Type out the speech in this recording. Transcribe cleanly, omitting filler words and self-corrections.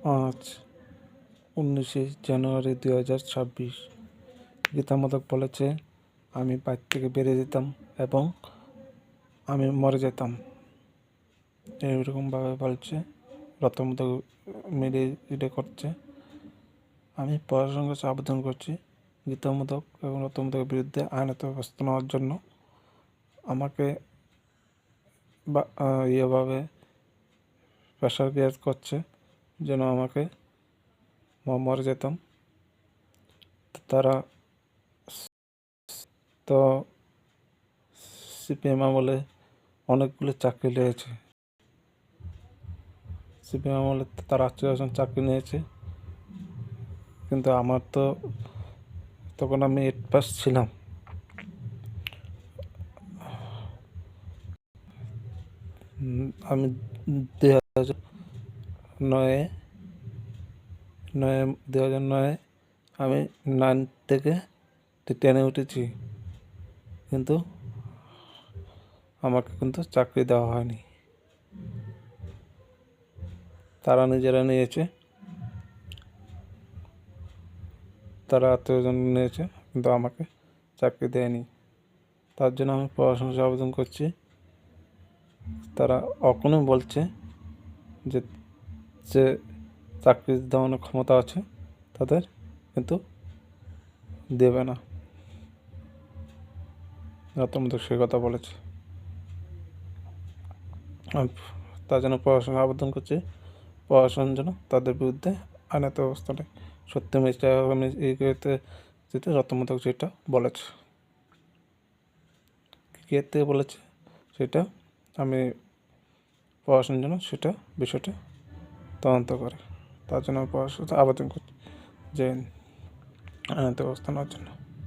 আজ 19শে জানুয়ারি 2026। গীতা মোদক বলেছে, আমি বাইর থেকে বেরিয়ে যেতাম এবং আমি মরে যেতাম। এইরকমভাবে বলছে, রতমোদক মিডিয়া করছে। আমি প্রশাসনের কাছে আবেদন করছি গীতা মোদক এবং রতমোদকের বিরুদ্ধে আইনত ব্যবস্থা নেওয়ার জন্য। আমাকে ইয়েভাবে প্রেশার ক্রিয়েট করছে যেন আমাকে মরে যেতাম। তারা তো সিপিএম আমলে অনেকগুলো চাকরি নিয়েছে। সিপিএম আমলে তারা 80% চাকরি নিয়েছে, কিন্তু আমার তো তখন আমি 8 পাস ছিলাম। আমি 2009 আমি 9 থেকে 10-এ উঠেছি, কিন্তু আমাকে কিন্তু চাকরি দেওয়া হয়নি। তারা নিজেরা নিয়েছে, তারা আত্মীয়জন নিয়েছে, কিন্তু আমাকে চাকরি দেয়নি। তার জন্য আমি প্রশাসনের আবেদন করছি। তারা কখনোই বলছে যে যে চাকরি দেওয়ানোর ক্ষমতা আছে তাদের, কিন্তু দেবে না। রতমোদক সে কথা বলেছে। তার জন্য প্রশাসনের আবেদন করছি, প্রশাসন যেন তাদের বিরুদ্ধে আইনত ব্যবস্থা নেয়। সত্যি মিথ্যা আমি যেতে রতমোদক যেটা বলেছে, কে থেকে বলেছে সেটা আমি প্রশাসন যেন সেটা বিষয়টা তদন্ত করে। তার জন্য আমি প্রশাসনের আবেদন করছি যে আইনত ব্যবস্থা নেওয়ার জন্য।